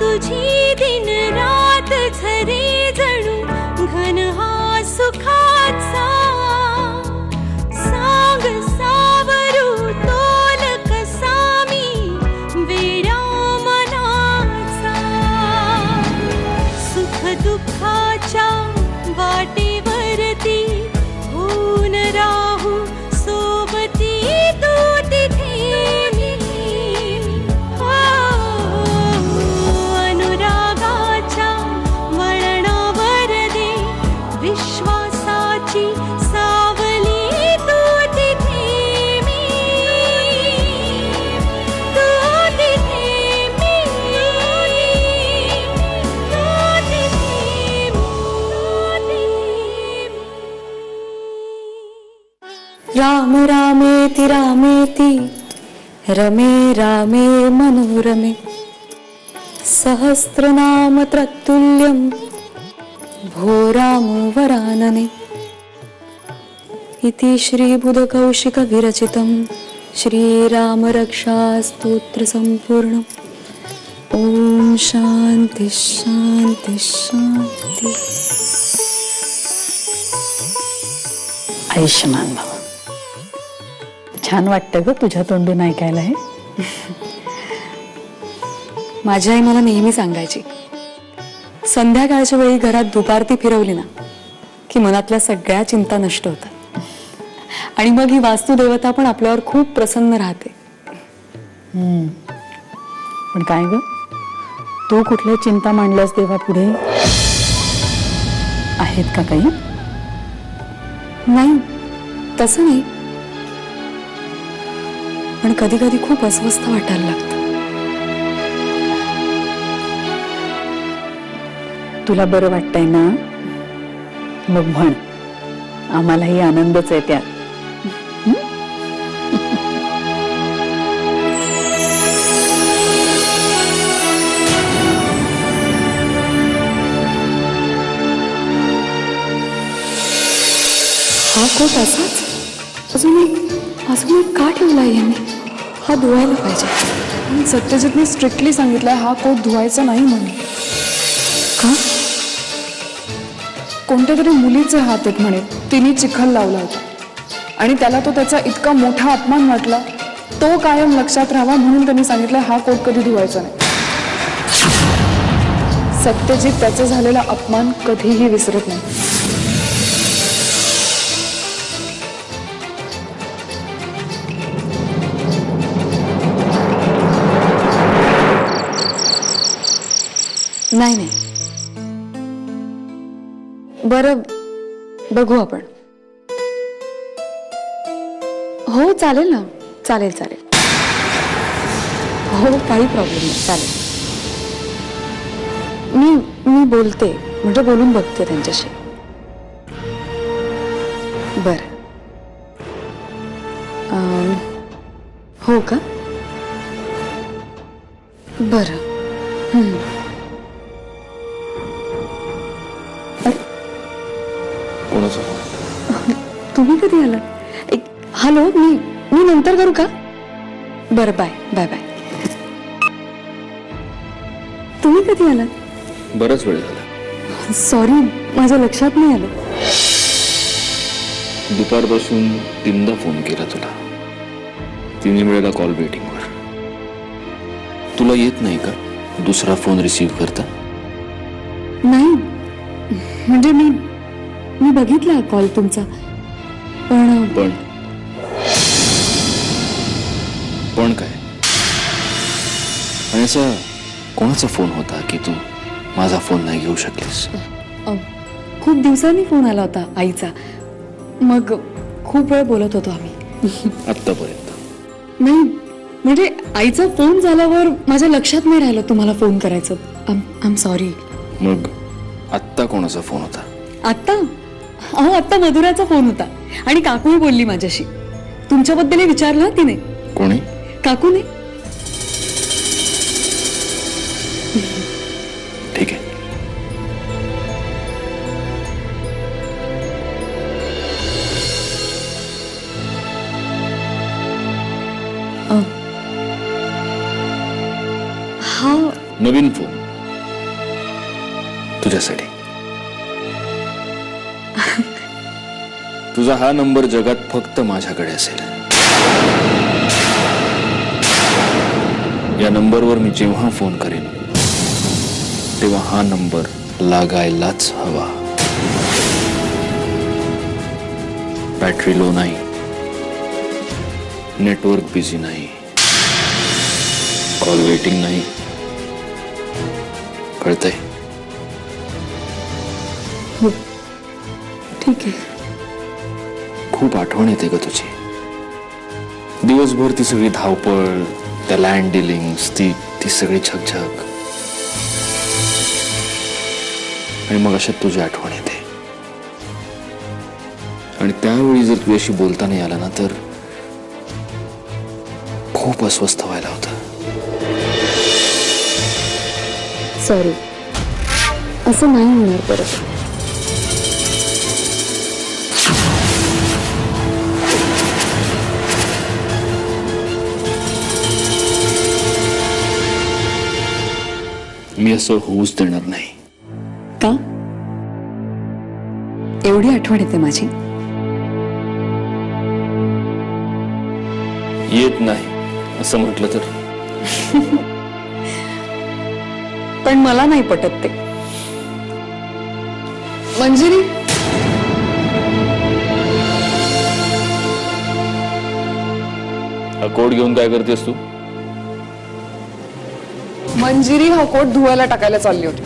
तुझी दिन रात झरे जणू घन हा सुखाचा सांग सावरू तोल कसा मी वेड्या मनाचा सुख दुःखाच्या वाटेवरती होऊन राहू सोबती तू तिथे अनुरागाच्या वळणावर दे विश्वासाची सावली तू तिथे तू तिथे राम रामेति रामेति रमे रामे मनोरमे सहस्रनाम तत्तुल्यं भो राम वरानने इति श्रीबुधकौशिक विरचितं श्रीराम रक्षा स्तोत्र संपूर्णम् ओम शांति शांति शांति। आयुष्यमान भव। छान वाटतं ग तुझ्या तोंडून ऐकायला हे। माझी आई मला नेहमी सांगायची, संध्याकाळच्या वेळी घरात दुपारती फिरवली ना की मनातल्या सगळ्या चिंता नष्ट होतात आणि मग ही वास्तुदेवता पण आपल्यावर खूप प्रसन्न राहते। पण काय ग, तू कुठल्या चिंता मांडल्यास देवा पुढे? आहेत का काही? नाही तसं नाही, पण कधी कधी खूप अस्वस्थ वाटायला लागतं। तुला बरं वाटतंय ना? मग म्हण, आम्हालाही आनंदच आहे त्यात। हा कोट असाच अजून एक का ठेवला यांनी? हा धुवायला पाहिजे। पण सत्यजितने स्ट्रिक्टली सांगितलंय हा कोट धुवायचा नाही म्हणून। का? कोणत्या तरी मुलीचे हात आहेत म्हणे, तिने चिखल लावला होता आणि त्याला तो त्याचा इतका मोठा अपमान वाटला, तो कायम लक्षात राहावा म्हणून त्यांनी सांगितलं हा कोट कधी धुवायचा नाही। सत्यजित त्याचा झालेला अपमान कधीही विसरत नाही। नाही नाही, बरं बघू आपण। हो चालेल ना, चालेल चालेल, हो काही प्रॉब्लेम नाही, चालेल। मी बोलते, म्हणजे बोलून बघते त्यांच्याशी। बरं हो का? बरं तुम्ही कधी आलात? हॅलो, मी नंतर करू का? बरं बाय बाय बाय। तुम्ही कधी आलात? बराच वेळ झाला। सॉरी, माझ्या लक्षात नाही आलं। दुपारपासून 3दा फोन केला तुला, 3 वेळेला कॉल वेटिंगवर। तुला येत नाही का दुसरा फोन रिसीव्ह करता? नाही, म्हणजे मी बघितला कॉल तुमचा, पण काय? आणि असा कोणाचा फोन होता की तू माझा फोन नाही घेऊ शकलीस? खूप दिवसांनी फोन आला होता आईचा, मग खूप वेळ बोलत होतो आम्ही। आत्तापर्यंत? नाही, म्हणजे आईचा फोन झाल्यावर माझ्या लक्षात नाही राहिलं तुम्हाला फोन करायचं। I am sorry. मग आत्ता कोणाचा फोन होता? आत्ता मधुराचा फोन होता आणि काकू बोलली माझ्याशी, तुमच्याबद्दल विचारलं तिने। कोणी? काकूने। ठीक आहे। हा नवीन फोन तुझ्यासाठी. तुझा हा नंबर जगात फक्त माझ्याकडे असेल. या नंबरवर मी जेव्हा फोन करेन तेव्हा हा नंबर लागायलाच हवा. बॅटरी लो नाही, नेटवर्क बिझी नाही, कॉल वेटिंग नाही. कळतंय? ठीक आहे. खूप आठवण येते ग तुझी. दिवसभर ती सगळी धावपळ, त्या लँड डिलिंग्स, ती सगळी झकझक, आणि मग अशात तुझी आठवण येते. आणि त्यावेळी जर तुझ्याशी बोलता नाही आला ना तर खूप अस्वस्थ व्हायला होतं. सॉरी, असं नाही होणार परत. मी असं होऊच देणार नाही. का? एवढी आठवण येते माझी? येत नाही असं म्हटलं तर. पण मला नाही पटत ते. मंजिरी, हा कोट घेऊन काय करतेस तू? मंजिरी हा कोट धुवायला टाकायला चालली होती.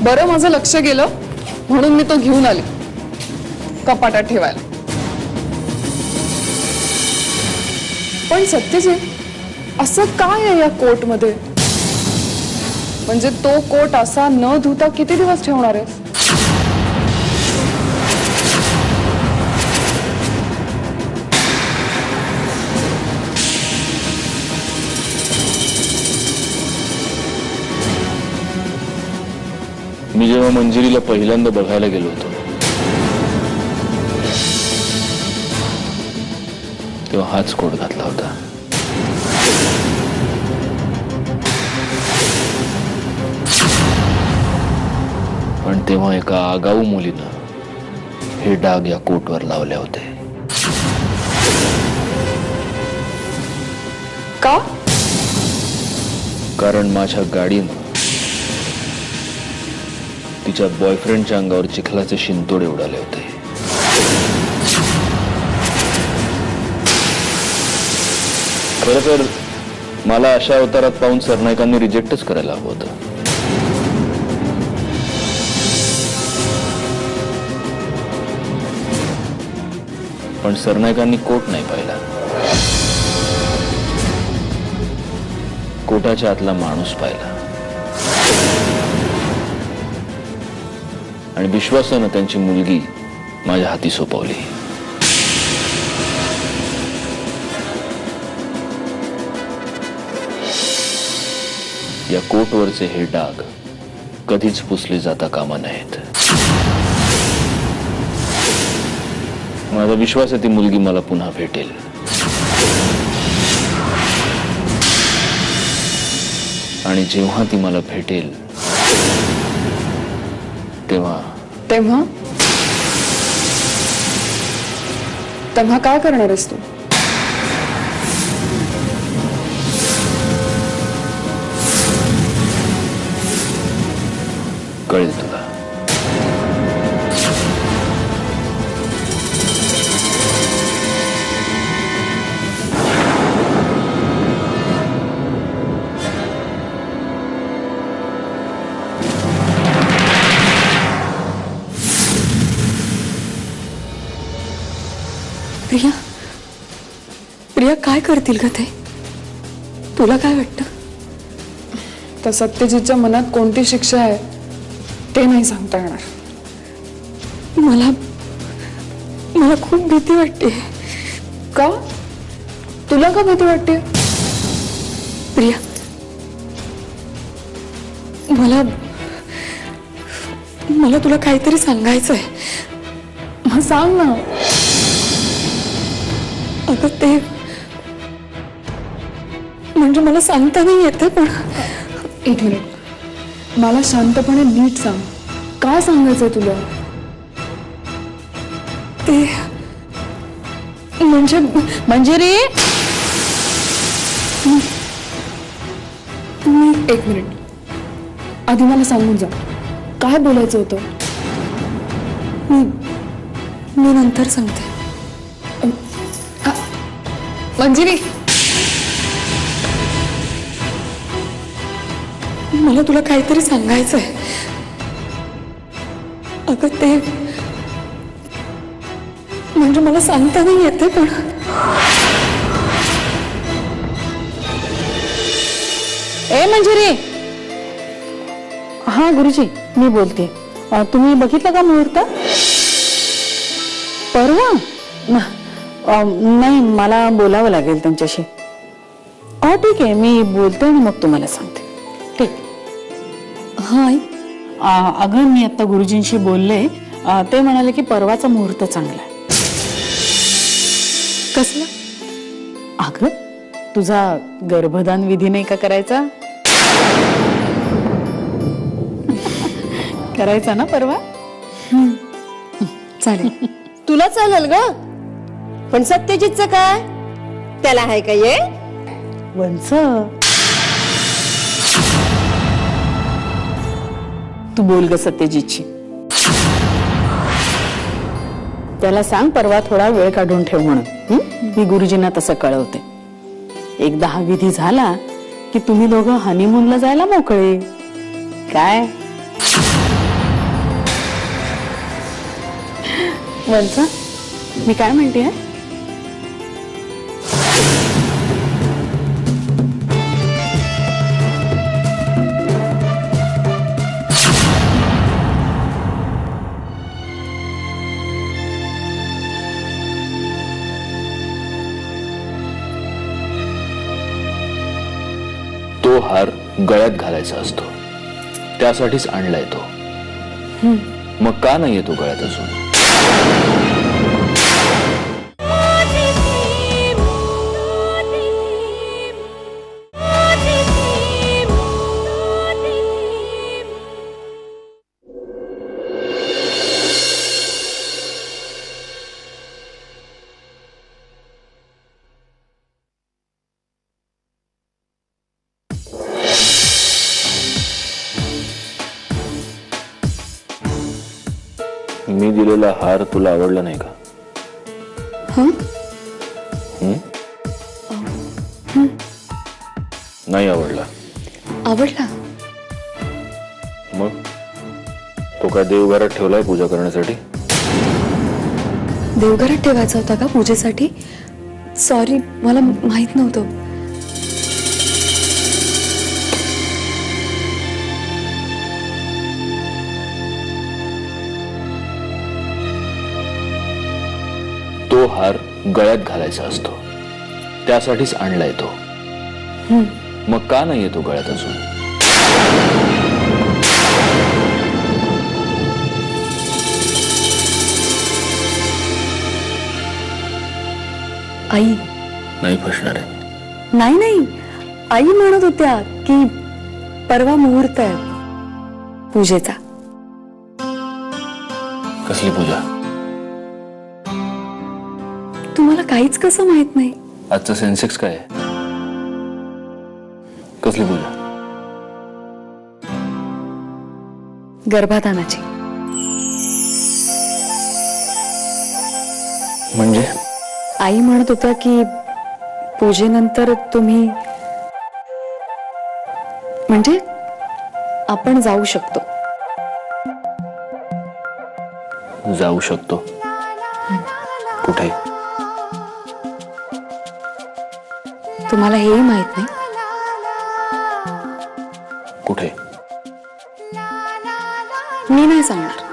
बरं माझं लक्ष गेलं म्हणून मी तो घेऊन आले कपाटात ठेवायला. पण सत्यजित, असं काय आहे या कोटमध्ये? म्हणजे तो कोट असा न धुता किती दिवस ठेवणार आहेस? मी जेव्हा मंजिरीला पहिल्यांदा बघायला गेलो होतो तेव्हा हाच कोट घातला होता. पण तेव्हा एका आगाऊ मुलीनं हे डाग या कोटवर लावले होते. का? कारण माझ्या गाडीनं तिच्या बॉयफ्रेंडच्या अंगावर चिखलाचे शिंतोडे उडाले होते. खरं तर मला अशा अवतारात पाहून सरनाईकांनी रिजेक्टच करायला हवं होतं. पण सरनाईकांनी कोट नाही पाहिला, कोटाच्या आतला माणूस पाहिला. आणि विश्वासानं त्यांची मुलगी माझ्या हाती सोपवली. या कोटवरचे हे डाग कधीच पुसले जाता कामा नयेत. माझा विश्वास आहे ती मुलगी मला पुन्हा भेटेल. आणि जेव्हा ती मला भेटेल तेव्हा तेव्हा तेव्हा काय करणार आहेस तू? कळेल तुला. प्रिया, प्रिया काय करतील का ते? तुला काय वाटतं? तर सत्यजितच्या मनात कोणती शिक्षा आहे ते नाही सांगता येणार. मला मला खूप भीती वाटते. का? तुला का भीती वाटते? प्रिया, मला मला तुला काहीतरी सांगायचं आहे. मग सांग ना. अगं ते म्हणजे मला सांगता नाही येते. पण एक मिनिट, मला शांतपणे नीट सांग. काय सांगायचंय तुला? ते म्हणजे रे एक मिनिट, आधी मला सांगून जा, काय बोलायचं होतं? मी नंतर सांगते. मंजिरी, मला तुला काहीतरी सांगायचंय. अगं ते म्हणजे मला सांगता नाही येते पण ए मंजिरी. हा गुरुजी, मी बोलते. तुम्ही बघितलं का मुहूर्त? परवा नाही, मला बोलावं लागेल त्यांच्याशी. ठीक आहे, मी बोलते आणि मग तुम्हाला सांगते. ठीक. हाय. अगं मी आता गुरुजींशी बोलले. ते म्हणाले की परवाचा मुहूर्त चांगला आहे. कसला? अगं तुझा गर्भदान विधी नाही का करायचा? करायचा ना परवा? चालेल. तुला चालेल ग, पण सत्यजितचं काय? त्याला आहे का ये? वंच, तू बोल ग सत्यजितची. त्याला सांग परवा थोडा वेळ काढून ठेव म्हणून. मी गुरुजींना तसं कळवते. एकदा हा विधी झाला की तुम्ही दोघं हनीमूनला जायला मोकळे. काय वंच, मी काय म्हणते? तो हार गळ्यात घालायचा असतो, त्यासाठीच आणलाय तो. मग का नाही येतो गळ्यात अजून? मी दिलेला हार तुला आवडला नाही का? नाही आवडला? आवडला. मग तो काय देवघरात ठेवलाय पूजा करण्यासाठी? देवघरात ठेवायचा होता का पूजेसाठी? सॉरी, मला माहित नव्हतं. तो हार गळ्यात घालायचा असतो, त्यासाठीच आणलाय तो. मग का नाही येतो गळ्यात अजून? आई नाही फसणार आहे. नाही, आई म्हणत होत्या की परवा मुहूर्त आहे पूजेचा. कसली पूजा? तुम्हाला काहीच कसं माहित नाही? आजचा सेन्सेक्स काय आहे? कसली पूजा? गर्भाधानाची. म्हणजे आई म्हणत होत्या की पूजेनंतर तुम्ही म्हणजे आपण जाऊ शकतो. जाऊ शकतो? कुठे? तुम्हाला हेही माहित नाही? कुठे? मी नाही सांगणार.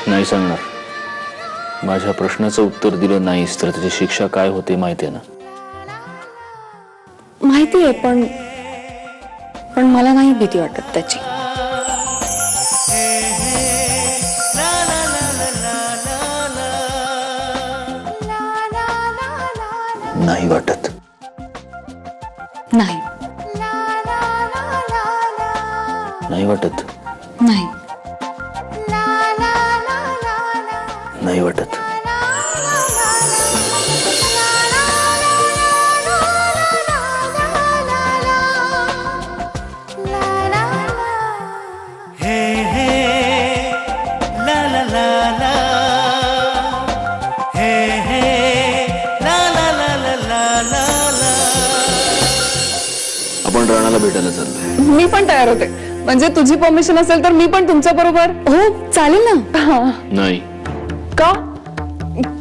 नाही सांगणार? माझ्या प्रश्नाचं उत्तर दिलं नाहीस तर त्याची शिक्षा काय होते माहितीये ना? माहिती आहे, पण मला नाही भीती वाटत त्याची. नाही वाटत? नाही. वाटत? नाही. नाही वाटत. आपण राणाला भेटायला चाललोय. मी पण तयार होते. म्हणजे तुझी परमिशन असेल तर मी पण तुमच्या बरोबर. हो चालेल ना. नाही. का?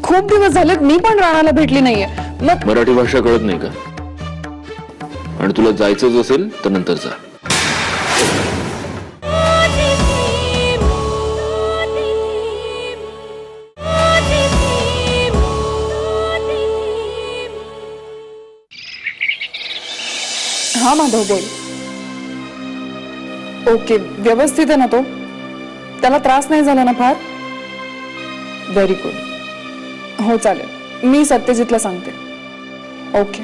खूप दिवस झालेत मी पण राणाला भेटली नाहीये. मग मराठी भाषा कळत नाही का? आणि तुला जायचंच असेल तर नंतर जा. हा माधव बोल. ओके व्यवस्थित आहे ना तो? त्याला त्रास नाही झाला ना फार? Very good. हो चालेल. मी सत्यजितला सांगते. ओके.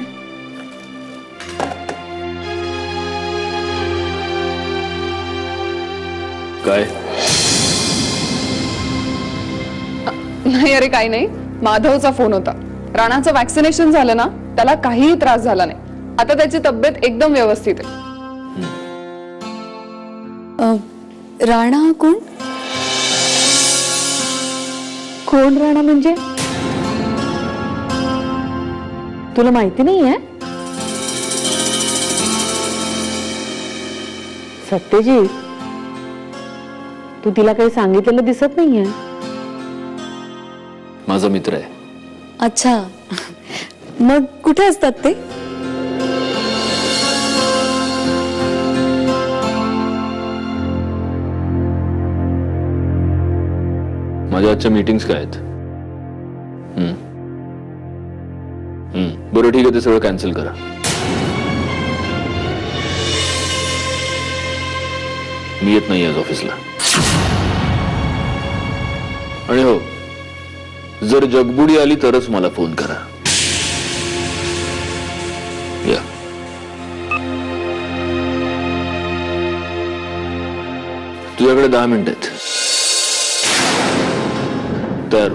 काय? नाही अरे काही नाही. माधवचा फोन होता. राणाचं वॅक्सिनेशन झालं ना, त्याला काहीही त्रास झाला नाही. आता त्याची तब्येत एकदम व्यवस्थित आहे. राणा कोण? कोण राणा म्हणजे? तुला माहिती नाहीये? सत्यजित, तू तिला काही सांगितलेलं दिसत नाहीये. माझा मित्र आहे. अच्छा. मग कुठे असतात ते? माझ्या आजच्या मीटिंग्स काय आहेत? बरं ठीक आहे, ते सगळं कॅन्सल करा. मी येत नाही आज ऑफिसला. आणि हो, जर जगबुडी आली तरच मला फोन करा. या. तुझ्याकडे 10 मिनिटं आहेत. तर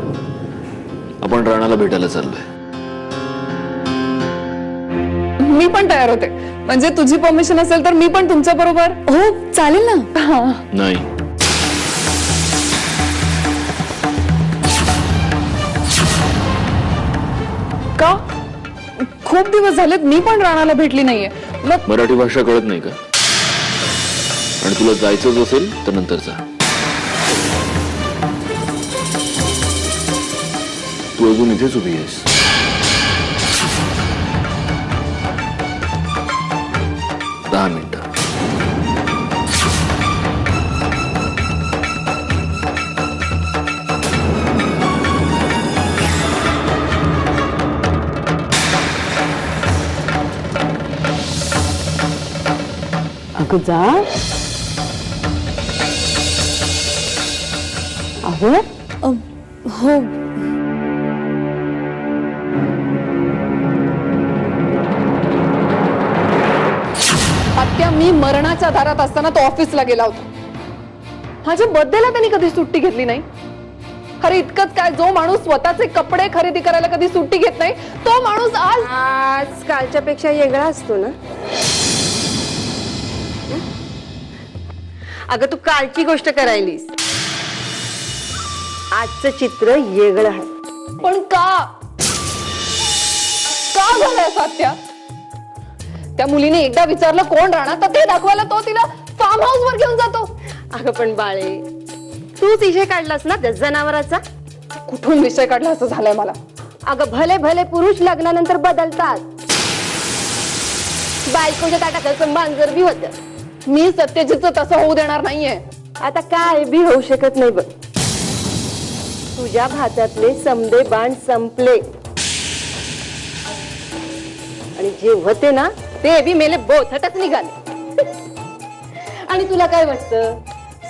आपण राणाला भेटायला चाललोय. मी पण तयार होते. म्हणजे तुझी परमिशन असेल तर मी पण तुमच्या बरोबर. हो चालेल ना. नाही. का? खूप दिवस झालेत मी पण राणाला भेटली नाहीये. मग मराठी भाषा कळत नाही का? आणि तुला जायचंच असेल तर नंतर जा. तू अजून इथेच उभी आहेस. दहा मिनिटं. अगं जा. अहो हो. आत्या, मी मरणाच्या दारात असताना तो ऑफिसला गेला होता. माझ्या बर्थडेला त्यांनी कधी सुट्टी घेतली नाही. अरे इतकंच काय, जो माणूस स्वतःचे कपडे खरेदी करायला कधी सुट्टी घेत नाही, तो माणूस आज कालच्या पेक्षा वेगळा असतो ना. अगं तू कालची गोष्ट करायलीस. आजचं चित्र वेगळं आहे. पण का झालंय सात्या? त्या मुलीने एकदा विचारलं कोण राहणार, तर ते दाखवायला तो तिला फार्म हाऊस वर घेऊन जातो. अगं पण बाळे, तूच विषय काढलास ना त्या जनावराचा. कुठून विषय काढला असं झालंय मला. अगं भले भले पुरुष लग्नानंतर बदलतात. बायकोच्या ताटाचं मांजर बी होत. मी सत्यजितचं तसं होऊ देणार नाहीये. आता काय बी होऊ शकत नाही बघ. तुझ्या भातातले समदे बाण संपले आणि जे होते ना ते बी मेले बोथटच निघाले. आणि तुला काय वाटतं,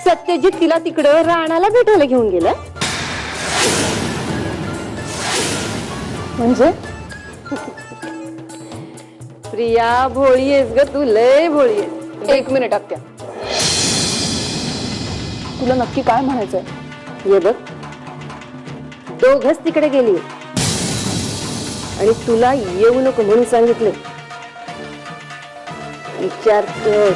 सत्यजित तिला तिकडं राणाला भेटायला घेऊन गेला? म्हणजे प्रिया भोळी आहेस ग तू, लय भोळी आहेस. एक मिनिट आत्या. तुला नक्की काय म्हणायचंय? ये बघ, दोघच तिकडे गेली आणि तुला येऊ नको म्हणून सांगितले. विचार कर.